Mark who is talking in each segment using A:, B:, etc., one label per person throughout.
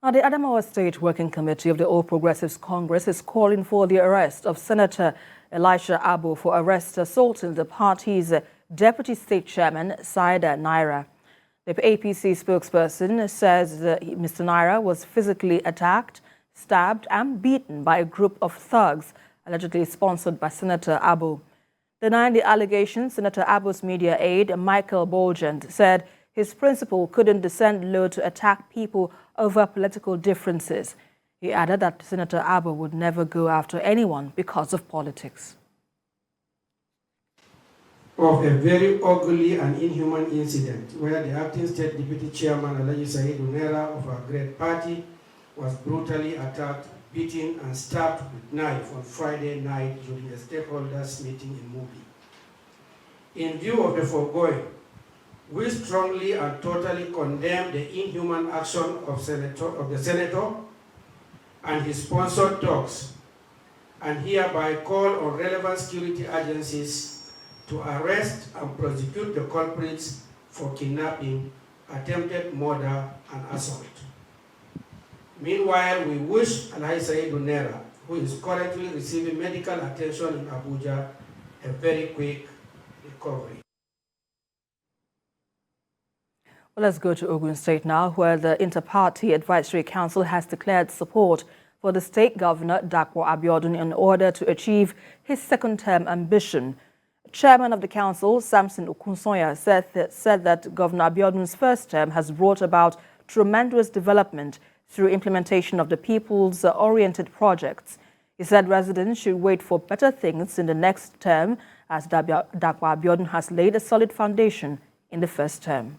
A: Now, the Adamawa State Working Committee of the All Progressives Congress is calling for the arrest of Senator Elisha Abo for arrest assaulting the party's Deputy State Chairman, Saida Naira. The APC spokesperson says that Mr. Naira was physically attacked, stabbed and beaten by a group of thugs allegedly sponsored by Senator Abo. Denying the allegations, Senator Abo's media aide, Michael Bolgent, said his principal couldn't descend low to attack people over political differences. He added that Senator Abo would never go after anyone because of politics.
B: Of a very ugly and inhuman incident where the acting state deputy chairman, Elisha Abo of our great party, was brutally attacked, beaten and stabbed with knife on Friday night during a stakeholders meeting in Mubi. In view of the foregoing, we strongly and totally condemn the inhuman action of the senator and his sponsored thugs, and hereby call on relevant security agencies to arrest and prosecute the culprits for kidnapping, attempted murder, and assault. Meanwhile, we wish Elisha Abo, who is currently receiving medical attention in Abuja, a very quick recovery.
A: Well, let's go to Ogun State now, where the Inter-Party Advisory Council has declared support for the state governor, Dapo Abiodun, in order to achieve his second-term ambition. Chairman of the council, Samson Okusanya, said that Governor Abiodun's first term has brought about tremendous development through implementation of the people's-oriented projects. He said residents should wait for better things in the next term, as Dapo Abiodun has laid a solid foundation in the first term.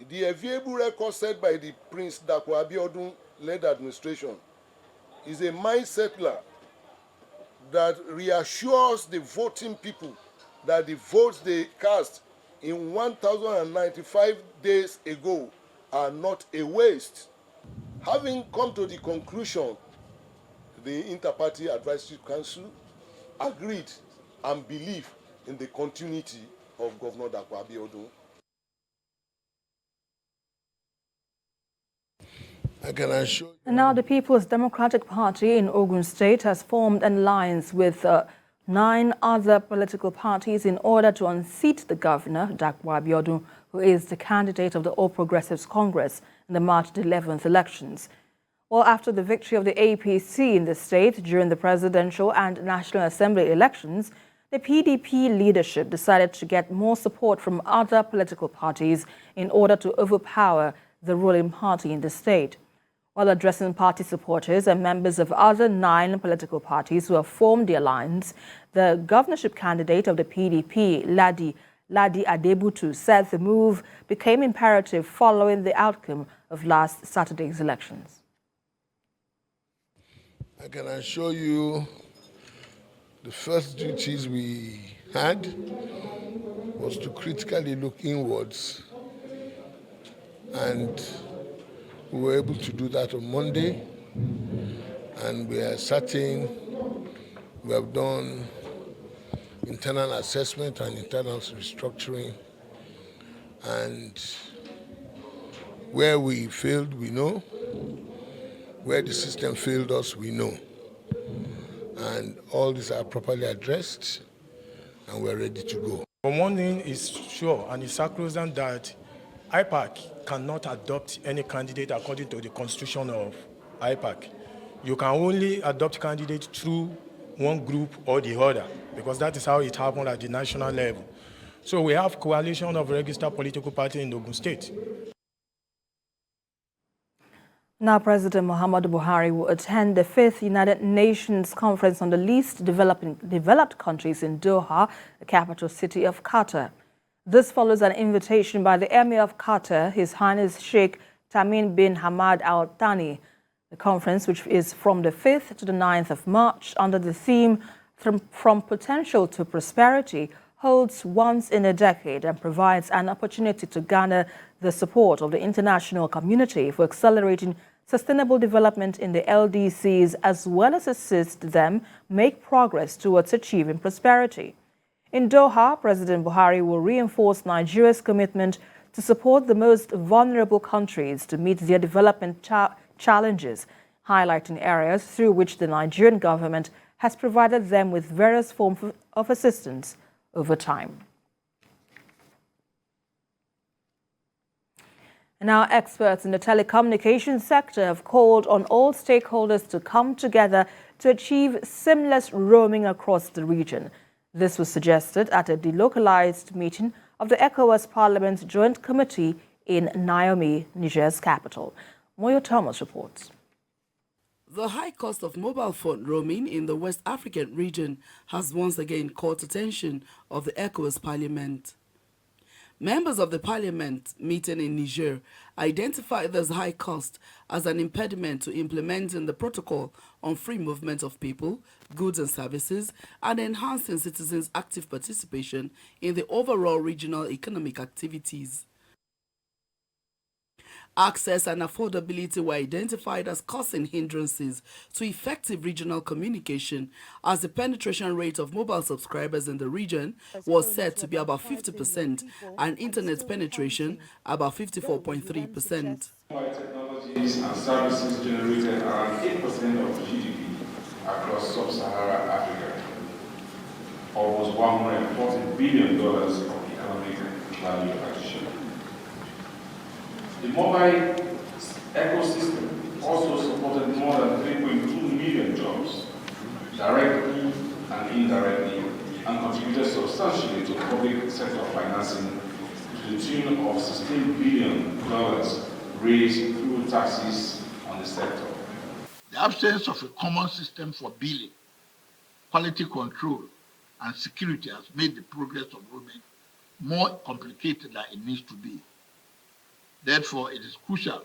C: The available record set by the Prince Dapo Abiodun-led administration is a mind settler that reassures the voting people that the votes they cast in 1,095 days ago are not a waste. Having come to the conclusion, the Inter-Party Advisory Council agreed and believed in the continuity of Governor Dapo Abiodun.
A: And now the People's Democratic Party in Ogun State has formed an alliance with 9 other political parties in order to unseat the governor, Dapo Abiodun, who is the candidate of the All Progressives Congress in the March 11th elections. Well, after the victory of the APC in the state during the presidential and National Assembly elections, the PDP leadership decided to get more support from other political parties in order to overpower the ruling party in the state. While addressing party supporters and members of other 9 political parties who have formed the alliance, the governorship candidate of the PDP, Ladi Adebutu, said the move became imperative following the outcome of last Saturday's elections.
D: I can assure you the first duties we had was to critically look inwards, and we were able to do that on Monday, and we are certain we have done internal assessment and internal restructuring, and where we failed, we know. Where the system failed us, we know. And all these are properly addressed, and we're ready to go.
E: One thing is sure, and it's sacrosanct, that IPAC cannot adopt any candidate according to the constitution of IPAC. You can only adopt candidates through one group or the other, because that is how it happened at the national level. So we have coalition of registered political parties in Ogun State.
A: Now, President Muhammadu Buhari will attend the 5th United Nations Conference on the Least Developed Countries in Doha, the capital city of Qatar. This follows an invitation by the Emir of Qatar, His Highness Sheikh Tamim bin Hamad Al Thani. The conference, which is from the 5th to the 9th of March, under the theme From Potential to Prosperity, holds once in a decade and provides an opportunity to garner the support of the international community for accelerating sustainable development in the LDCs, as well as assist them make progress towards achieving prosperity. In Doha, President Buhari will reinforce Nigeria's commitment to support the most vulnerable countries to meet their development challenges, highlighting areas through which the Nigerian government has provided them with various forms of assistance over time. Now, experts in the telecommunications sector have called on all stakeholders to come together to achieve seamless roaming across the region. This was suggested at a delocalized meeting of the Ecowas Parliament's Joint Committee in Niamey, Niger's capital. Moyo Thomas reports.
F: The high cost of mobile phone roaming in the West African region has once again caught attention of the Ecowas Parliament. Members of the Parliament meeting in Niger identified this high cost as an impediment to implementing the protocol on free movement of people, goods and services, and enhancing citizens' active participation in the overall regional economic activities. Access and affordability were identified as causing hindrances to effective regional communication, as the penetration rate of mobile subscribers in the region was said to be about 50% and internet penetration about 54.3%.
G: Mobile technologies and services generated around 8% of GDP across sub-Saharan Africa, almost $140 billion of economic value addition. The mobile ecosystem also supported more than 3.2 million jobs, directly and indirectly, and contributed substantially to public sector financing to the tune of $16 billion raised through taxes on the sector.
H: The absence of a common system for billing, quality control, and security has made the progress of roaming more complicated than it needs to be. Therefore, it is crucial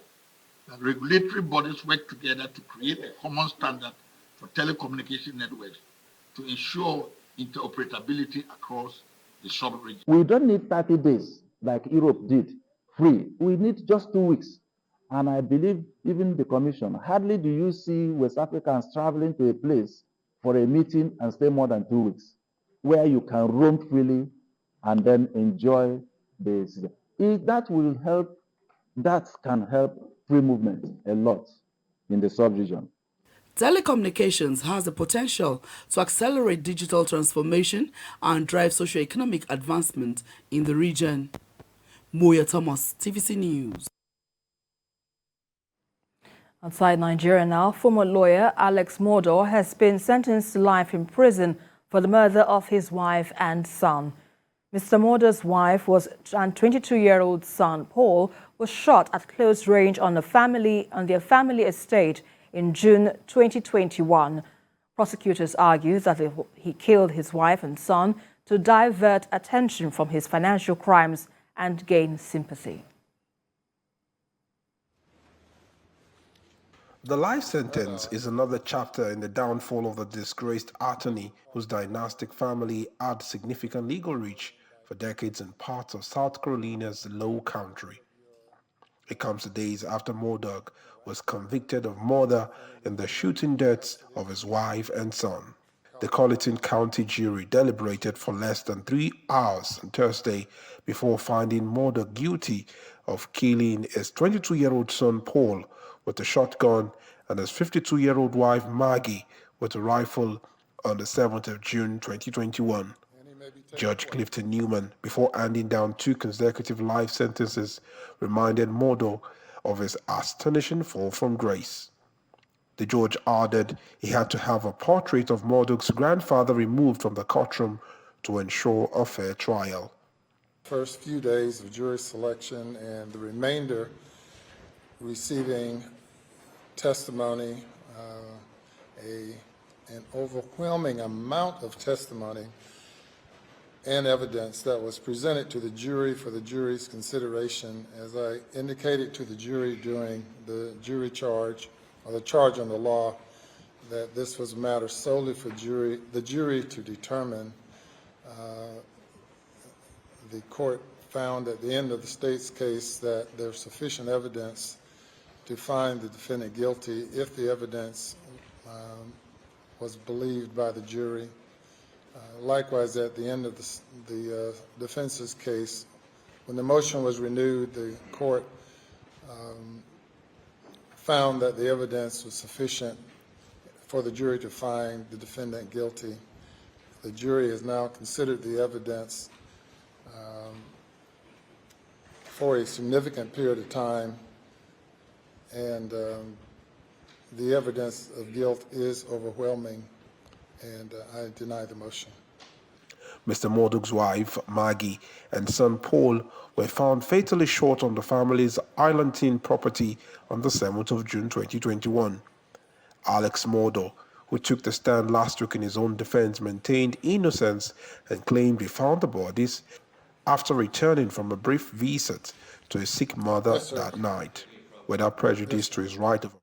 H: that regulatory bodies work together to create a common standard for telecommunication networks to ensure interoperability across the sub-region.
I: We don't need 30 days like Europe did, free. We need just 2 weeks. And I believe even the Commission, hardly do you see West Africans traveling to a place for a meeting and stay more than 2 weeks, where you can roam freely and then enjoy the season. That will help. That can help free movement a lot in the sub-region.
F: Telecommunications has the potential to accelerate digital transformation and drive socio-economic advancement in the region. Moyo Thomas, TVC News.
A: Outside Nigeria now, former lawyer Alex Murdaugh has been sentenced to life in prison for the murder of his wife and son. Mr. Murdaugh's wife and 22-year-old son, Paul, was shot at close range on their family estate in June 2021. Prosecutors argue that he killed his wife and son to divert attention from his financial crimes and gain sympathy.
J: The life sentence is another chapter in the downfall of the disgraced attorney whose dynastic family had significant legal reach for decades in parts of South Carolina's Low Country. It comes days after Murdaugh was convicted of murder in the shooting deaths of his wife and son. The Colleton County jury deliberated for less than 3 hours on Thursday before finding Murdaugh guilty of killing his 22-year-old son Paul with a shotgun and his 52-year-old wife Maggie with a rifle on the 7th of June 2021. Judge Clifton Newman, before handing down 2 consecutive life sentences, reminded Murdaugh of his astonishing fall from grace. The judge added he had to have a portrait of Murdaugh's grandfather removed from the courtroom to ensure a fair trial.
K: First few days of jury selection and the remainder receiving testimony, an overwhelming amount of testimony and evidence that was presented to the jury for the jury's consideration. As I indicated to the jury during the jury charge, or the charge on the law, that this was a matter solely for the jury to determine. The court found at the end of the state's case that there's sufficient evidence to find the defendant guilty if the evidence was believed by the jury. Likewise, at the end of the defense's case, when the motion was renewed, the court found that the evidence was sufficient for the jury to find the defendant guilty. The jury has now considered the evidence for a significant period of time, and the evidence of guilt is overwhelming, and I deny the motion.
J: Mr. Murdaugh's wife, Maggie, and son, Paul, were found fatally shot on the family's Islandton property on the 7th of June 2021. Alex Murdaugh, who took the stand last week in his own defense, maintained innocence and claimed he found the bodies after returning from a brief visit to a sick mother that night, without prejudice to his right of